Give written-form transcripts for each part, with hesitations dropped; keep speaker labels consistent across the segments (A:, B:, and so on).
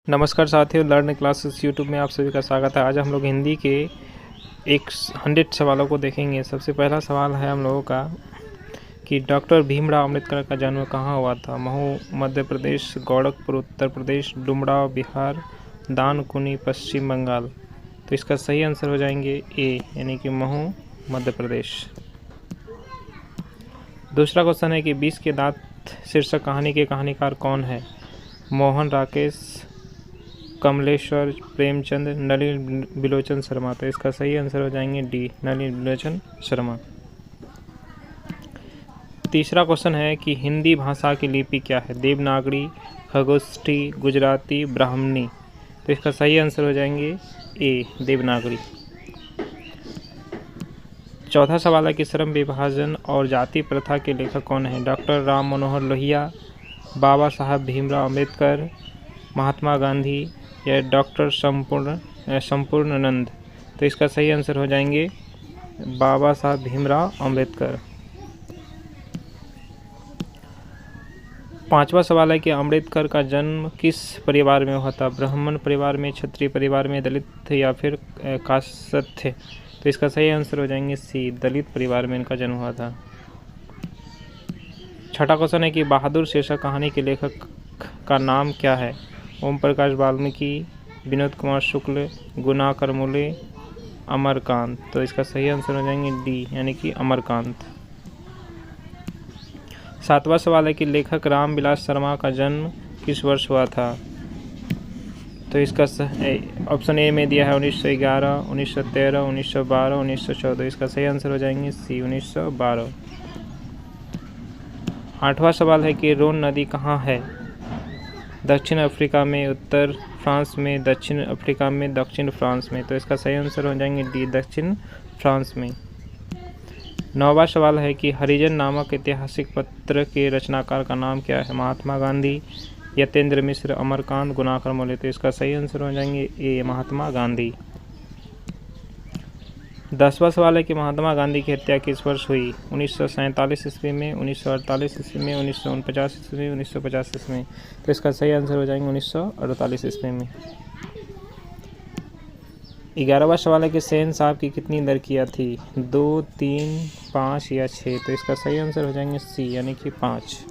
A: नमस्कार साथियों, learn classes YouTube में आप सभी का स्वागत है। आज हम लोग हिंदी के 100 सवालों को देखेंगे। सबसे पहला सवाल है हम लोगों का कि डॉक्टर भीमराव अम्बेडकर का जन्म कहाँ हुआ था। महू मध्य प्रदेश, गोरखपुर उत्तर प्रदेश, डुमराव बिहार, दानकुनी पश्चिम बंगाल। तो इसका सही आंसर हो जाएंगे ए, यानी कि महू मध्य प्रदेश। दूसरा क्वेश्चन है कि 20 के दांत शीर्षक कहानी के कहानीकार कौन है। मोहन राकेश, कमलेश्वर, प्रेमचंद, नलिन बिलोचन शर्मा। तो इसका सही आंसर हो जाएंगे डी, नलिन बिलोचन शर्मा। तीसरा क्वेश्चन है कि हिंदी भाषा की लिपि क्या है। देवनागरी, खगोष्ठी, गुजराती, ब्राह्मणी। तो इसका सही आंसर हो जाएंगे ए, देवनागरी। चौथा सवाल है कि श्रम विभाजन और जाति प्रथा के लेखक कौन है। डॉक्टर राम मनोहर लोहिया, बाबा साहब भीमराव अम्बेडकर, महात्मा गांधी या डॉक्टर संपूर्णानंद। तो इसका सही आंसर हो जाएंगे बाबा साहब भीमराव अम्बेडकर। पांचवा सवाल है कि अम्बेडकर का जन्म किस परिवार में हुआ था। ब्राह्मण परिवार में, क्षत्रिय परिवार में, दलित या फिर कायस्थ। तो इसका सही आंसर हो जाएंगे सी, दलित परिवार में इनका जन्म हुआ था। छठा क्वेश्चन है कि बहादुर शीर्षक कहानी के लेखक का नाम क्या है। ओम प्रकाश वाल्मीकि, विनोद कुमार शुक्ल, गुणाकर मूले, अमरकांत। तो इसका सही आंसर हो जाएंगे डी, यानी कि अमरकांत। सातवां सवाल है कि लेखक रामविलास शर्मा का जन्म किस वर्ष हुआ था। तो इसका ऑप्शन ए में दिया है 1911, 1913, 1912, 1914। इसका सही आंसर हो जाएंगे सी, 1912। आठवां सवाल है कि रोन नदी कहाँ है। दक्षिण अफ्रीका में, उत्तर फ्रांस में, दक्षिण अफ्रीका में, दक्षिण फ्रांस में। तो इसका सही आंसर हो जाएंगे डी, दक्षिण फ्रांस में। नौवां सवाल है कि हरिजन नामक ऐतिहासिक पत्र के रचनाकार का नाम क्या है। महात्मा गांधी, यतेंद्र मिश्र, अमरकांत, गुणाकर मूले। तो इसका सही आंसर हो जाएंगे ए, महात्मा गांधी। 10वां सवाल है कि महात्मा गांधी की हत्या किस वर्ष हुई। 1947 ईस्वी में, 1948 ईस्वी में, 1949 ईस्वी में, 1950 ईस्वी में। तो इसका सही आंसर हो जाएंगे 1948 ईस्वी में। 11वां सवाल है कि सेन साहब की कितनी लड़कियां थी। 2, 3, 5 या 6। तो इसका सही आंसर हो जाएंगे सी, यानी कि 5।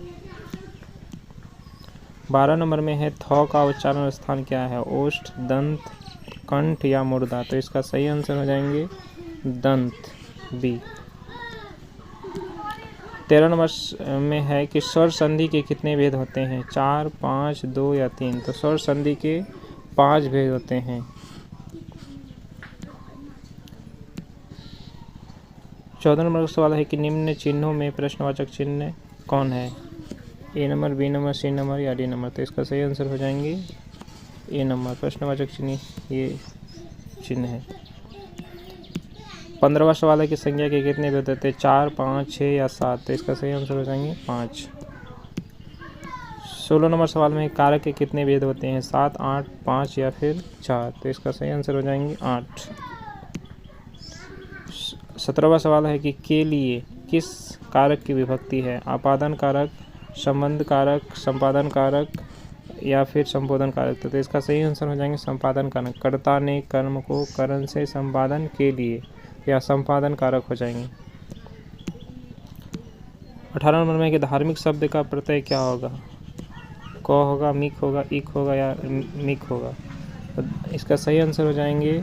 A: 12 नंबर में है थौ का उच्चारण स्थान क्या है। ओष्ठ, दंत, कंठ या मुर्दा। तो इसका सही आंसर हो जाएंगे दंत, बी। 13 नंबर में है कि स्वर संधि के कितने भेद होते हैं। 4, 5, 2 या 3। तो स्वर संधि के 5 भेद होते हैं। 14 नंबर का सवाल है कि निम्न चिन्हों में प्रश्नवाचक चिन्ह कौन है। A number, B number, C number या डी नंबर। तो इसका सही आंसर हो जाएंगे ए नंबर, प्रश्नवाचक चिन्ह ये चिन्ह है। 15वां सवाल है कि संज्ञा के कितने भेद होते हैं। 4, 5, 6 या 7। तो इसका सही आंसर हो जाएंगे 5। 16 नंबर सवाल में कारक के कितने भेद होते हैं। 7, 8, 5 या फिर 4। तो इसका सही आंसर हो जाएंगे 8। 17वां सवाल है कि के लिए किस कारक की विभक्ति है। आपादन कारक, संबंध कारक, संपादन कारक या फिर संबोधन कारक। तो इसका सही आंसर हो जाएंगे संपादन कारक। कर्ता ने कर्म को करण से संपादन के लिए या संपादन कारक हो जाएंगे। 18 नंबर में कि धार्मिक शब्द का प्रत्यय क्या होगा। क होगा, मिक होगा, इक होगा या मिक होगा। तो इसका सही आंसर हो जाएंगे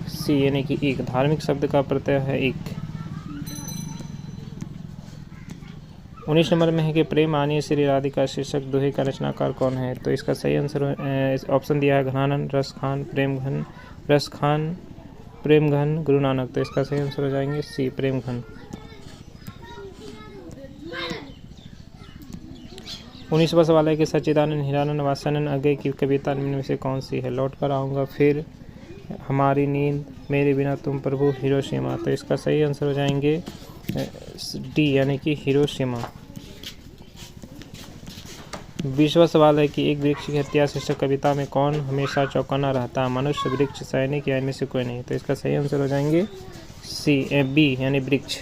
A: सी, यानी कि इक। धार्मिक शब्द का प्रत्यय है इक। 19 नंबर में है कि प्रेम आनी श्री राधिका शीर्षक दोहे का रचनाकार कौन है। तो इसका सही आंसर ऑप्शन दिया है घनानंद, रसखान, प्रेमघन, रसखान, प्रेमघन, गुरु नानक। तो इसका सही आंसर हो जाएंगे सी, प्रेमघन। 19वां सवाल है कि सच्चिदानंद हीरानंद वात्स्यानंद अज्ञे की कविता निम्न में से कौन सी है। लौट कर आऊँगा, फिर, हमारी नींद, मेरे बिना तुम प्रभु, हिरोशिमा। तो इसका सही आंसर हो जाएंगे डी, यानी कि हिरोशिमा। 20वां सवाल है कि एक वृक्ष की हत्या शीर्षक कविता में कौन हमेशा चौकन्ना रहता है। मनुष्य, वृक्ष, सैनिक या इनमें से कोई नहीं। तो इसका सही आंसर हो जाएंगे सी, बी, यानी वृक्ष।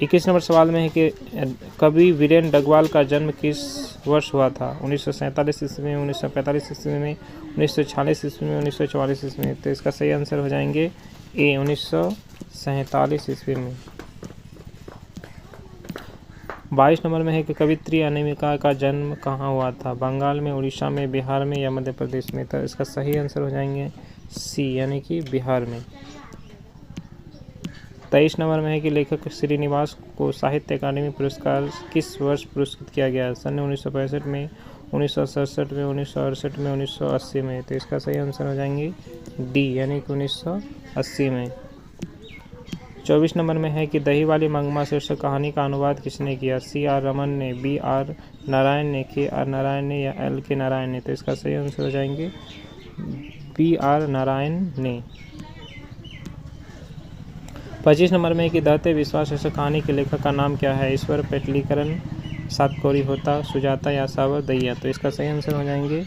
A: 21 नंबर सवाल में है कि कवि वीरेंद्र डगवाल का जन्म किस वर्ष हुआ था? 1947 ईस्वी में, 1945 ईस्वी में, 1946 ईस्वी में, 1944 ईस्वी में। तो इसका सही आंसर हो जाएंगे ए 1947 ईस्वी में। 22 नंबर में है कि कवित्री अनामिका का जन्म कहाँ हुआ था? बंगाल में, उड़ीसा में, बिहार में या मध्य प्रदेश में। तो इसका सही आंसर हो जाएंगे सी यानी कि बिहार में। 23 नंबर में है कि लेखक श्रीनिवास को साहित्य अकादमी पुरस्कार किस वर्ष पुरस्कृत किया गया? सन 1965 में, 1967 में, 1968 में, 1980 में। तो इसका सही आंसर हो जाएंगे डी यानी कि 1980 में। 24 नंबर में है कि दही वाली मंगमा शीर्षक कहानी का अनुवाद किसने किया? सी आर रमन ने, बी आर नारायण ने, के आर नारायण ने या एल के नारायण ने। तो इसका सही आंसर हो जाएंगे बी आर नारायण ने। 25 नंबर में है कि दहते विश्वास शीर्षक कहानी के लेखक का नाम क्या है? ईश्वर पेटलीकरण, सातकौड़ी होता, सुजाता या सावर दैया। तो इसका सही आंसर हो जाएंगे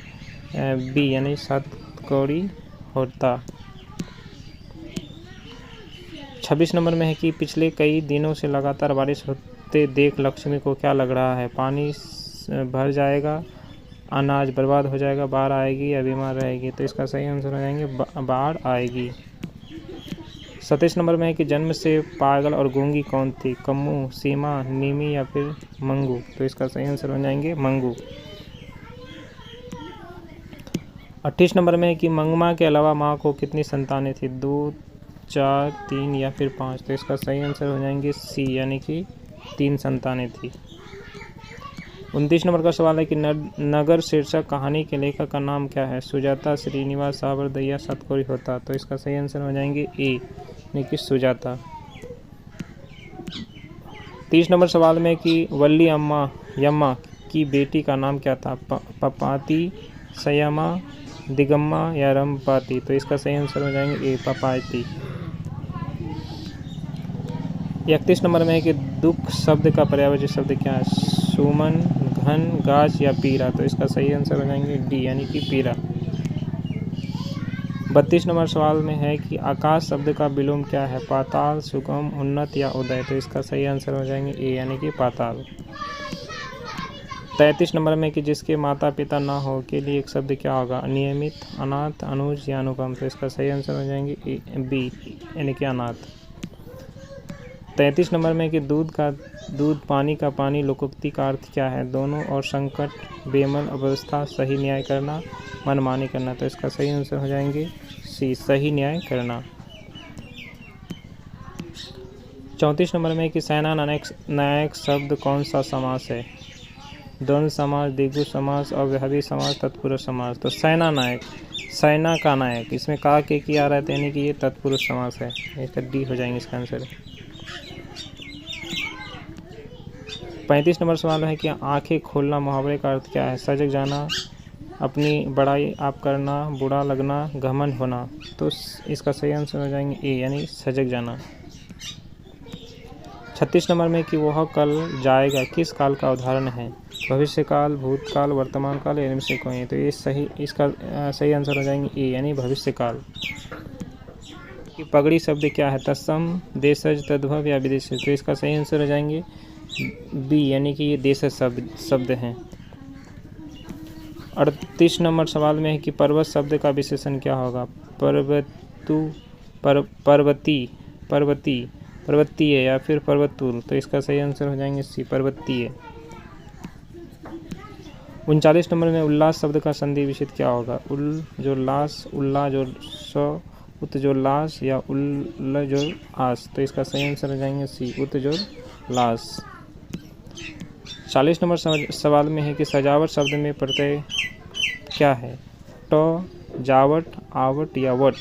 A: बी यानी सातकौड़ी होता। 26 नंबर में है कि पिछले कई दिनों से लगातार बारिश होते देख लक्ष्मी को क्या लग रहा है? पानी भर जाएगा, अनाज बर्बाद हो जाएगा, बाढ़ आएगी या बीमार रहेगी। तो इसका सही आंसर हो जाएंगे बाढ़ आएगी। 27 नंबर में है कि जन्म से पागल और गूंगी कौन थी? कम्मू, सीमा, नीमी या फिर मंगू। तो इसका सही आंसर हो जाएंगे मंगू। 28 नंबर में है कि मंगमा के अलावा माँ को कितनी संतानें थी? 2, 4, 3 या फिर 5। तो इसका सही आंसर हो जाएंगे सी यानी कि 3 संतानें थी। 29 नंबर का सवाल है कि नगर शीर्षक कहानी के लेखक का नाम क्या है? सुजाता, श्रीनिवास, सावर दैया, सातकौड़ी होता। तो इसका सही आंसर हो जाएंगे ए यानी कि सुजाता। 30 नंबर सवाल में कि वल्ली यम्मा की बेटी का नाम क्या था? पपाती, सयमा, दिगम्मा या रंपाती। तो इसका सही आंसर हो जाएंगे ए पपाती। 31 नंबर में है कि दुख शब्द का पर्यायवाची शब्द क्या है? सुमन, घन, गाछ या पीरा। तो इसका सही आंसर हो जाएंगे डी यानी कि पीरा। 32 नंबर सवाल में है कि आकाश शब्द का विलोम क्या है? पाताल, सुगम, उन्नत या उदय। तो इसका सही आंसर हो जाएंगे ए यानी कि पाताल। 33 नंबर में कि जिसके माता पिता ना हो के लिए एक शब्द क्या होगा? नियमित, अनाथ, अनुज या अनुपम। तो इसका सही आंसर हो जाएंगे ए बी यानी कि अनाथ। 33 नंबर में कि दूध, पानी का पानी लोकोक्ति का अर्थ क्या है? दोनों और संकट, बेमन अवस्था, सही न्याय करना, मनमानी करना। तो इसका सही आंसर हो जाएंगे सी सही न्याय करना। 34 नंबर में कि सेना नायक शब्द कौन सा समास है? द्वंद्व समास, द्विगु समास, अव्ययभावी समास, तत्पुरुष समास। तो सेना नायक, सेना का नायक, इसमें का के आ रहा है यानी कि ये तत्पुरुष समास है। इसका डी हो जाएंगे इसका आंसर। 35 नंबर सवाल है कि आंखें खोलना मुहावरे का अर्थ क्या है? सजग जाना, अपनी बड़ाई आप करना, बुरा लगना, घमंड होना। तो इसका सही आंसर हो जाएंगे ए यानी सजग जाना। 36 नंबर में कि वह कल जाएगा किस काल का उदाहरण है? भविष्यकाल, भूतकाल, वर्तमान काल या इनमें से कोई। तो ये इसका सही आंसर हो जाएंगे ए यानी भविष्यकाल। कि पगड़ी शब्द क्या है? तत्सम, देशज, तद्भव या विदेशज। तो इसका सही आंसर हो जाएंगे बी यानी कि ये देशज शब्द हैं। 38 नंबर सवाल में है कि पर्वत शब्द का विशेषण क्या होगा? पर्वतीय या फिर पर्वतूल। तो इसका सही आंसर हो जाएंगे सी पर्वतीय। 39 नंबर में उल्लास शब्द का संधि विच्छेद क्या होगा? उल जो लास, उल्ला जो सौ, उत जो लास या उल जो आस। तो इसका सही आंसर हो जाएंगे सी उत जो लास। 40 नंबर सवाल में है कि सजावट शब्द में प्रत्यय क्या है? ट, जावट, आवट या वट।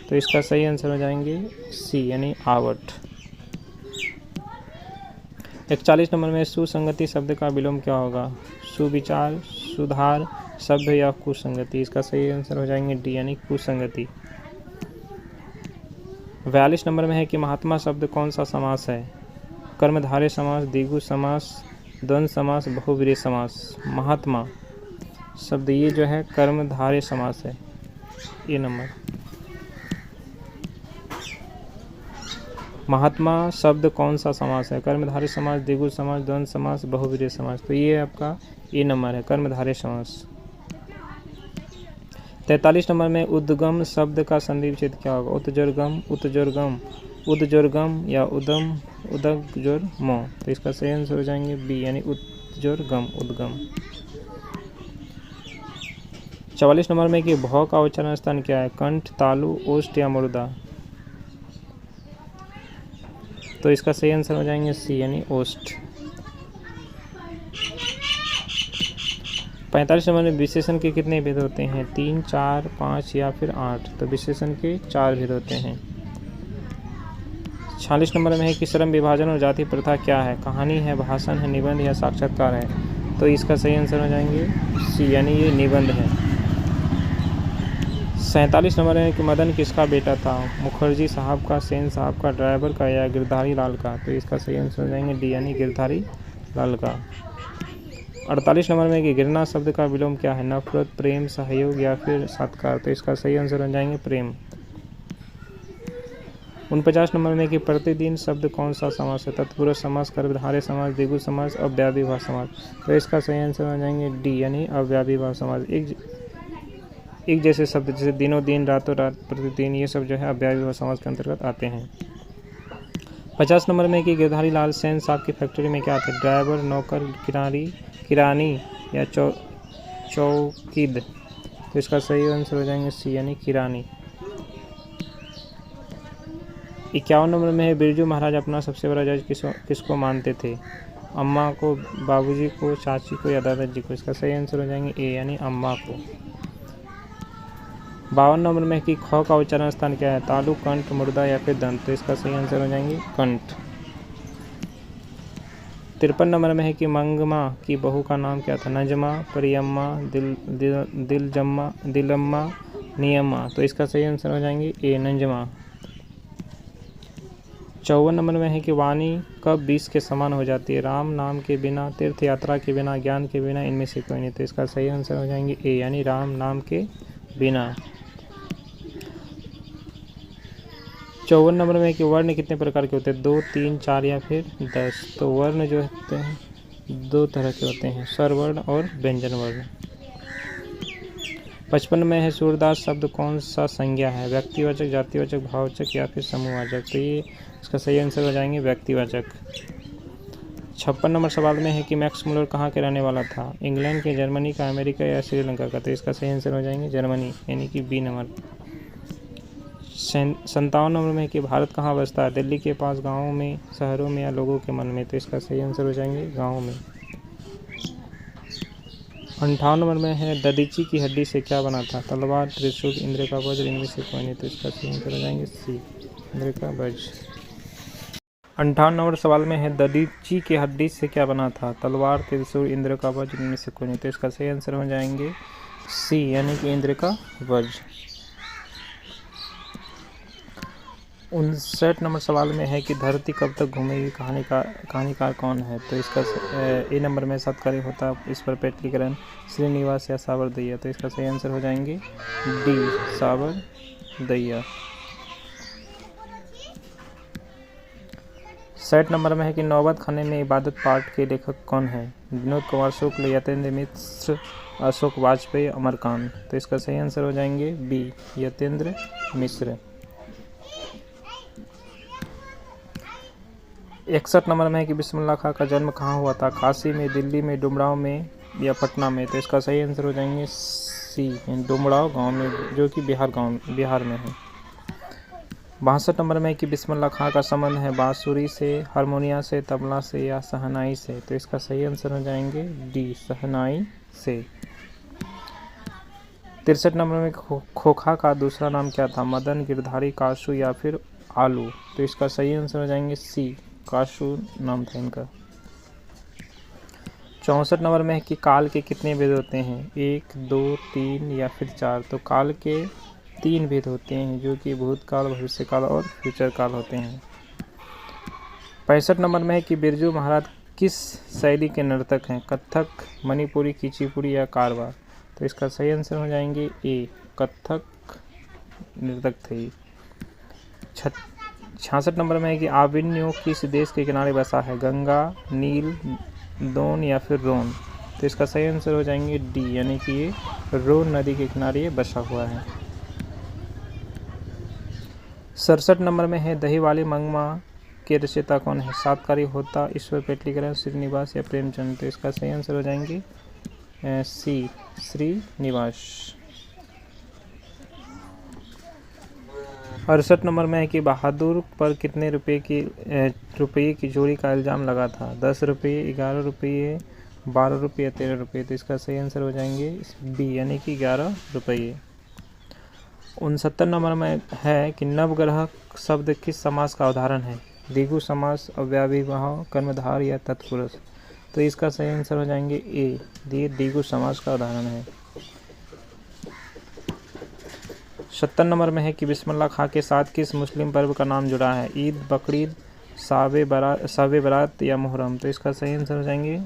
A: तो इसका सही आंसर हो जाएंगे सी यानी आवट। 41 नंबर में सुसंगति शब्द का विलोम क्या होगा? सुविचार, सुधार, सभ्य या कुसंगति। इसका सही आंसर हो जाएंगे डी यानी कुसंगति। 42 नंबर में है कि महात्मा शब्द कौन सा समास है? कर्मधारय समास, द्विगु समास, द्वंद्व समास, बहुव्रीहि समास। महात्मा शब्द ये जो है कर्मधारय समास है। ये नंबर महात्मा शब्द कौन सा समास है? कर्मधारय समास, द्विगु समास, द्वंद्व समास, बहुव्रीहि समास। तो ये आपका ए नंबर है, कर्मधारय समास। 43 नंबर में उद्गम शब्द का संधि विच्छेद क्या होगा? उत्जोरगम, उत्जोरगम, उद्जोरगम या उदम, उदगजोरम। तो इसका सही आंसर हो जाएंगे बी यानी उत्जोरगम, उद्गम। 44 नंबर में कि भौ का उच्चारण स्थान क्या है? कंठ, तालु, ओष्ठ या मुर्दा। तो इसका सही आंसर हो जाएंगे सी यानी ओष्ठ। 45 नंबर में विशेषण के कितने भेद होते हैं? 3, 4, 5 या फिर 8। तो विशेषण के 4 भेद होते हैं। 46 नंबर में है कि श्रम विभाजन और जाति प्रथा क्या है? कहानी है, भाषण है, निबंध या साक्षात्कार है। तो इसका सही आंसर हो जाएंगे सी यानी ये निबंध है। 47 नंबर है कि मदन किसका बेटा था? मुखर्जी साहब का, सेन साहब का, ड्राइवर का या गिरधारी लाल का। तो इसका सही आंसर हो जाएंगे डी यानी गिरधारी लाल का। 48 नंबर में कि घृणा शब्द का विलोम क्या है? नफरत, प्रेम, सहयोग या फिर सत्कार। तो इसका सही आंसर हो जाएंगे प्रेम। 49 नंबर में कि प्रतिदिन शब्द कौन सा समास है? तत्पुरुष समास, कर्मधारय समास, द्विगु समास, अव्ययभाव समास। तो इसका सही आंसर हो जाएंगे डी यानी अव्ययभाव समास। एक जैसे शब्द जैसे दिनों दिन, रातों रात, प्रतिदिन, ये सब जो है अव्ययभाव समास के अंतर्गत आते हैं। 50 नंबर में कि गिरधारी लाल सेन साहब की फैक्ट्री में क्या थे? ड्राइवर, नौकर, किरानी या चौकीद। तो इसका सही आंसर हो जाएंगे सी यानी किरानी। 51 नंबर में है बिरजू महाराज अपना सबसे बड़ा जज किसको मानते थे? अम्मा को, बाबूजी को, चाची को या दादाजी को। इसका सही आंसर हो जाएंगे ए यानी अम्मा को। 52 नंबर में कि ख का उच्चारण स्थान क्या है? तालु, कंठ, मुर्दा या फिर दंत। तो इसका सही आंसर हो जाएंगे कंठ। 53 नंबर में है कि मंगमा की बहू का नाम क्या था? नजमा, परियम्मा, दिलम्मा, नियम्मा। तो इसका सही आंसर हो जाएंगे ए नंजमा। 54 नंबर में है कि वाणी कब 20 के समान हो जाती है? राम नाम के बिना, तीर्थ यात्रा के बिना, ज्ञान के बिना, इनमें से कोई नहीं। तो इसका सही आंसर हो जाएंगे ए यानी राम नाम के बिना। 54 नंबर में है कि वर्ण कितने प्रकार के होते हैं? 2, 3, 4 या फिर 10। तो वर्ण जो होते हैं 2 तरह के होते हैं, स्वर वर्ण और व्यंजन वर्ण। 55 में है सूरदास शब्द कौन सा संज्ञा है? व्यक्तिवाचक, जातिवाचक, भाववाचक या फिर समूहवाचक। तो ये इसका सही आंसर हो जाएंगे व्यक्तिवाचक। 56 नंबर सवाल में है कि मैक्स मुलर कहाँ के रहने वाला था? इंग्लैंड के, जर्मनी का, अमेरिका या श्रीलंका का। तो इसका सही आंसर हो जाएंगे जर्मनी यानी कि बी नंबर। 57 नंबर में है कि भारत कहाँ बसता है? दिल्ली के पास, गाँव में, शहरों में या लोगों के मन में। तो इसका सही आंसर हो जाएंगे गाँव में। 58 नंबर में है दधीची की हड्डी से क्या बना था? तलवार, त्रिशूल, इंद्र का वज्र, इनमें से कोई नहीं। तो इसका सही आंसर हो जाएंगे सी इंद्र का वज्र। 58 नंबर सवाल में है दधीची की हड्डी से क्या बना था? तलवार, त्रिशूल, इंद्र का वज्र, इनमें से कोई नहीं। तो इसका सही आंसर हो जाएंगे सी यानी कि इंद्र का वज्र। 59 नंबर सवाल में है कि धरती कब तक घूमेगी? कहानीकार कौन है? तो इसका ए नंबर में सत्कार्य होता, इस पर पेटलीकरण, श्रीनिवास या सावरदैया। तो इसका सही आंसर हो जाएंगे डी सावरदैया। 60 नंबर में है कि नौबत खाने में इबादत पाठ के लेखक कौन है? विनोद कुमार शुक्ल, यतेंद्र मिश्र, अशोक वाजपेयी, अमरकांत। तो इसका सही आंसर हो जाएंगे बी यतेंद्र मिश्र। 61 नंबर में है कि बिस्मिल्लाह खां का जन्म कहाँ हुआ था? काशी में, दिल्ली में, डुमराव में या पटना में। तो इसका सही आंसर हो जाएंगे सी डुमराव गांव में, जो कि बिहार में है। 62 नंबर में है कि बिस्मिल्लाह खां का संबंध है बांसुरी से, हारमोनिया से, तबला से या शहनाई से। तो इसका सही आंसर हो जाएंगे डी शहनाई से। 63 नंबर में खोखा का दूसरा नाम क्या था? मदन, गिरधारी, काशू या फिर आलू। तो इसका सही आंसर हो जाएंगे सी काशू नाम था इनका। 64 नंबर में है कि काल के कितने भेद होते हैं? 1, 2, 3 या फिर 4। तो काल के 3 भेद होते हैं, जो कि भूतकाल, भविष्यकाल और फ्यूचर काल होते हैं। 65 नंबर में है कि बिरजू महाराज किस शैली के नर्तक हैं? कथक, मणिपुरी, कुचिपुड़ी या कारवां। तो इसका सही आंसर हो जाएंगे ए कथक नर्तक थे। 66 नंबर में है कि आविन्यो किस देश के किनारे बसा है, गंगा, नील, दोन या फिर रोन। तो इसका सही आंसर हो जाएंगे डी, यानी कि ये रोन नदी के किनारे ये बसा हुआ है। 67 नंबर में है दही वाली मंगमा के रचयिता कौन है, सातकारी होता, ईश्वर पेटलीकरण, श्रीनिवास या प्रेमचंद। तो इसका सही आंसर हो जाएंगे सी, श्रीनिवास। 68 नंबर में है कि बहादुर पर कितने रुपये की जोड़ी का इल्ज़ाम लगा था, 10 रुपये, 11 रुपये, 12 रुपये, 13 रुपये। तो इसका सही आंसर हो जाएंगे बी, यानी कि 11 रुपये। 69 नंबर में है कि नवग्रह शब्द किस समास का उदाहरण है, द्विगु समास, अव्ययीभाव, कर्मधार या तत्पुरुष। तो इसका सही आंसर हो जाएंगे ए, द्विगु समास का उदाहरण है। 70 नंबर में है कि बिस्मिल्लाह खां के साथ किस मुस्लिम पर्व का नाम जुड़ा है, ईद, बकरीद, साबे बारात या मुहर्रम। तो इसका सही आंसर हो जाएंगे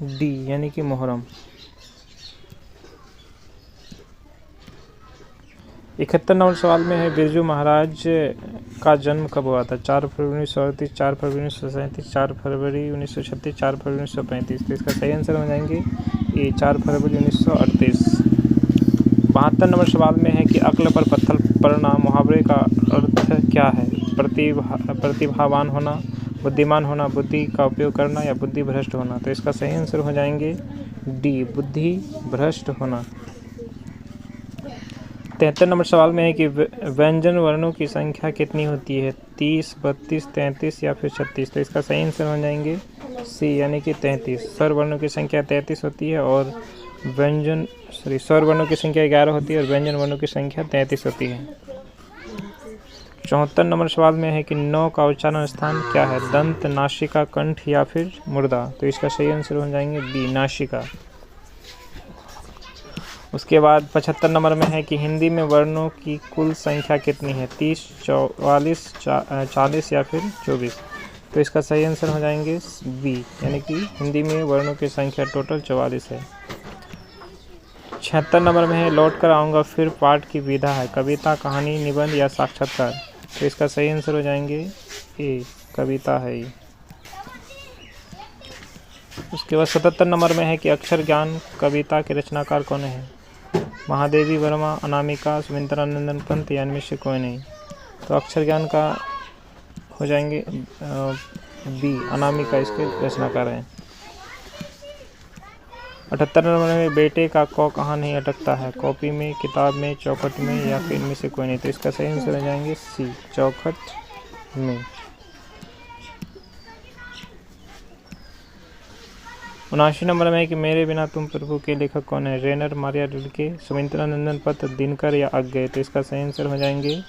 A: डी, यानी कि मुहर्रम। 71 नंबर सवाल में है बिरजू महाराज का जन्म कब हुआ था, 4 फरवरी 1938, 4 फरवरी 1937, 4 फरवरी 1936, 4 फरवरी 1935। तो इसका सही आंसर हो जाएंगे ए, 4 फरवरी 1938। 72 नंबर सवाल में है कि अक्ल पर पत्थर पड़ना मुहावरे का अर्थ क्या है, प्रतिभावान होना, बुद्धिमान होना, बुद्धि का उपयोग करना या बुद्धि भ्रष्ट होना। तो इसका सही आंसर हो जाएंगे डी, बुद्धि भ्रष्ट होना। 73 नंबर सवाल में है कि व्यंजन वर्णों की संख्या कितनी होती है, 30, 32, 33 या फिर 36। तो इसका सही आंसर हो जाएंगे सी, यानी कि 33। स्वर वर्णों की संख्या 33 होती है और स्वर वर्णों की संख्या 11 होती है और व्यंजन वर्णों की संख्या 33 होती है। 74 नंबर सवाल में है कि नौ का उच्चारण स्थान क्या है, दंत, नासिका, कंठ या फिर मुर्दा। तो इसका सही आंसर हो जाएंगे बी, नासिका। उसके बाद 75 नंबर में है कि हिंदी में वर्णों की कुल संख्या कितनी है, 30, 44, 40 या फिर 24। तो इसका सही आंसर हो जाएंगे बी, यानी कि हिंदी में वर्णों की संख्या टोटल 44 है। 76 नंबर में है लौट कर आऊँगा फिर पाठ की विधा है, कविता, कहानी, निबंध या साक्षात्कार। तो इसका सही आंसर हो जाएंगे ए, कविता है ये। उसके बाद 77 नंबर में है कि अक्षर ज्ञान कविता के रचनाकार कौन है, महादेवी वर्मा, अनामिका, सुमित्रा नंदन पंत या इनमें से कोई नहीं। तो अक्षर ज्ञान का हो जाएंगे बी, अनामिका इसके रचनाकार हैं। 78 नंबर में बेटे का कौ कहाँ नहीं अटकता है, कॉपी में, किताब में, चौखट में या फिर इनमें से कोई नहीं। तो इसका सही आंसर हो जाएंगे सी, चौखट में। 79 नंबर में है कि मेरे बिना तुम प्रभु के लेखक कौन है, रेनर, मारिया रिल्के, सुमित्रा नंदन पंत, दिनकर या अज्ञे। तो इसका सही आंसर हो जाएंगे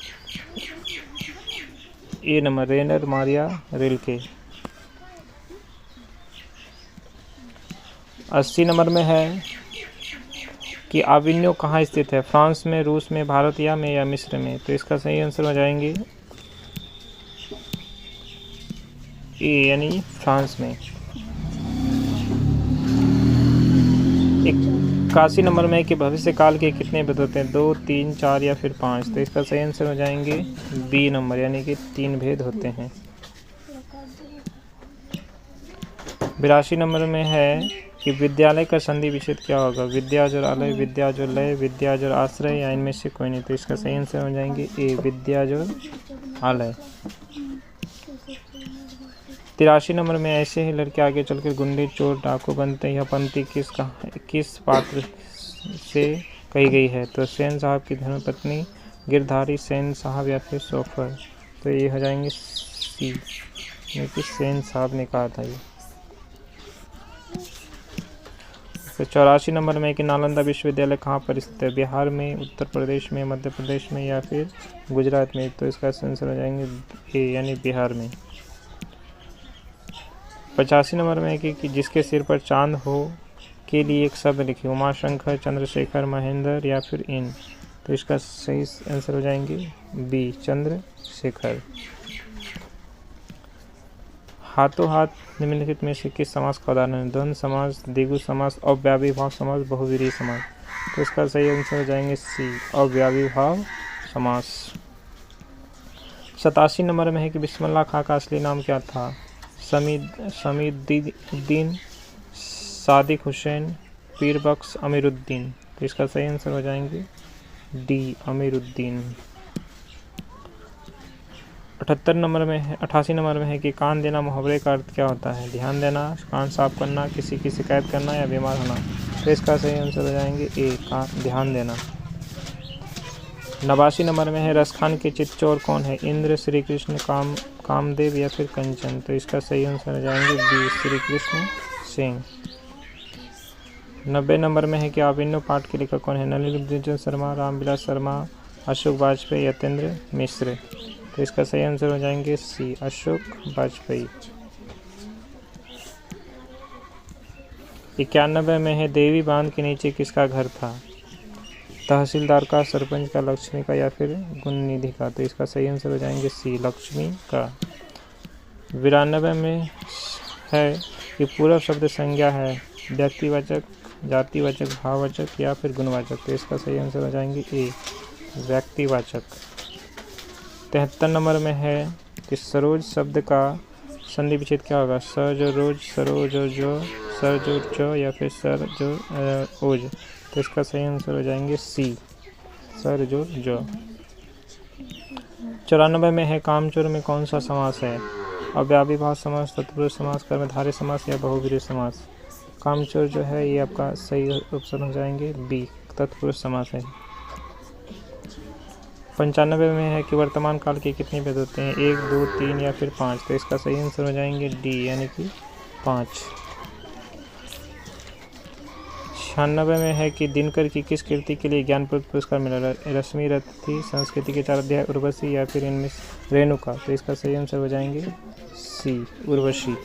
A: ए नंबर, रेनर, मारिया रिल्के। 80 नंबर में है कि आविन्यो कहाँ स्थित है, फ्रांस में, रूस में, भारत या मिस्र में। तो इसका सही आंसर हो जाएंगे ए, यानी फ्रांस में। 81 नंबर में है कि भविष्य काल के कितने भेद होते हैं, 2, 3, 4 या फिर 5। तो इसका सही आंसर हो जाएंगे बी नंबर, यानी कि 3 भेद होते हैं। 82 नंबर में है कि विद्यालय का संधि विच्छेद क्या होगा, विद्याजोर आलय, विद्याजोर लय, विद्याजोर आश्रय या इनमें से कोई नहीं। तो इसका सही आंसर हो जाएंगे ए, विद्याजोर आलय। 83 नंबर में ऐसे ही लड़के आगे चलकर गुंडे, चोर, डाकू बनते हैं। यह पंक्ति किस पात्र से कही गई है, तो सेन साहब की धर्मपत्नी, गिरधारी, सेन साहब या फिर सोफर। तो ये हो जाएंगे सी, यानी कि सेन साहब ने कहा था ये। तो 84 नंबर में कि नालंदा विश्वविद्यालय कहाँ पर स्थित है, बिहार में, उत्तर प्रदेश में, मध्य प्रदेश में या फिर गुजरात में। तो इसका आंसर हो जाएंगे ए, यानी बिहार में। 85 नंबर में है कि जिसके सिर पर चांद हो के लिए एक शब्द लिखिए, उमाशंकर, चंद्रशेखर, महेंद्र या फिर इन। तो इसका सही आंसर हो जाएंगे बी, चंद्रशेखर। हाथों हाथ निम्नलिखित में से किस समास का उदाहरण है, द्वंद्व समास, द्विगु समास, अव्ययीभाव समास, बहुव्रीहि समास। तो इसका सही आंसर हो जाएंगे सी, अव्ययीभाव समास। 87 नंबर में है कि बिस्मिल्लाह खां का असली नाम क्या था? समीउद्दीन, सादिक हुसैन, पीर बख्श, अमीरुद्दीन। तो इसका सही आंसर हो जाएंगे डी, अमीरुद्दीन। 88 नंबर में है 88 नंबर में है कि कान देना मुहावरे का अर्थ क्या होता है? ध्यान देना, कान साफ करना, किसी की शिकायत करना या बीमार होना। तो इसका सही आंसर हो जाएंगे ए, कान ध्यान देना। 89 नंबर में है रसखान के चितचोर कौन है? इंद्र, श्री कृष्ण, कामदेव या फिर कंचन। तो इसका सही आंसर हो जाएंगे बी, श्री कृष्ण सिंह। 90 नंबर में है कि अभिनव पाठ के लेखक कौन है? नलिनीयोजन शर्मा, रामविलास शर्मा, अशोक वाजपेयी, यतेंद्र मिश्र। तो इसका सही आंसर हो जाएंगे सी, अशोक वाजपेयी। 91 में है देवी बांध के नीचे किसका घर था? तहसीलदार का, सरपंच का, लक्ष्मी का या फिर गुणनिधि का। तो इसका सही आंसर हो जाएंगे सी, लक्ष्मी का। 92 में है कि पूर्व शब्द संज्ञा है, व्यक्तिवाचक, जातिवाचक, भाववाचक या फिर गुणवाचक। तो इसका सही आंसर हो जाएंगे ए, व्यक्तिवाचक। 73 नंबर में है कि सरोज शब्द का संधि विच्छेद क्या होगा? स जो रोज, सरो जो, सर जो च या फिर सर जो ओज। तो इसका सही आंसर हो जाएंगे सी, सर जो। 94 में है कामचोर में कौन सा समास है? अव्ययीभाव समास, तत्पुरुष समास, कर्मधारय समास या बहुब्रीहि समास। कामचोर जो है ये आपका सही ऑप्शन हो जाएंगे बी, तत्पुरुष समास है। 95 में है कि वर्तमान काल के कितने भेद होते हैं? 1, 2, 3 या फिर 5। तो इसका सही आंसर हो जाएंगे डी, यानी कि 5। 96 में है कि दिनकर की किस कृति के लिए ज्ञानपीठ पुरस्कार मिला? रश्मि रथी, संस्कृति के 4 अध्याय, उर्वशी या फिर इनमें रेणुका। तो इसका सही आंसर हो जाएंगे सी, उर्वशी।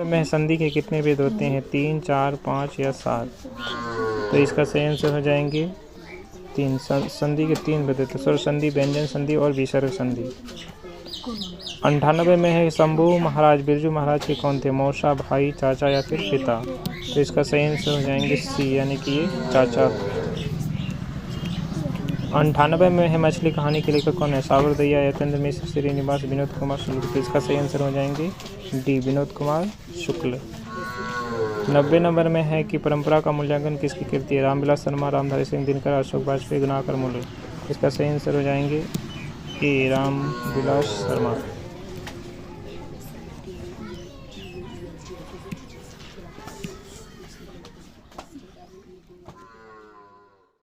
A: में संधि के कितने भेद होते हैं? 3, 4, 5 या 7। तो इसका सही आंसर हो जाएंगे 3। संधि के 3 भेद होते हैं, स्वर संधि, व्यंजन संधि और विसर्ग संधि। 98 में है शंभू महाराज बिरजू महाराज के कौन थे? मौसा, भाई, चाचा या फिर पिता। तो इसका सही आंसर हो जाएंगे सी, यानी कि ये चाचा। 98 में है मछली कहानी के लेखक कौन है? सागर दहिया, यतेंद्र मिश्र, श्रीनिवास, विनोद कुमार शुक्ल। तो इसका सही आंसर हो जाएंगे डी, विनोद कुमार शुक्ल। 90 नंबर में है कि परंपरा का मूल्यांकन किसकी कृति है? रामविलास शर्मा, रामधारी सिंह दिनकर, अशोक वाजपेयी, गुणाकर मूल्य। इसका सही आंसर हो जाएंगे ए, रामविलास शर्मा।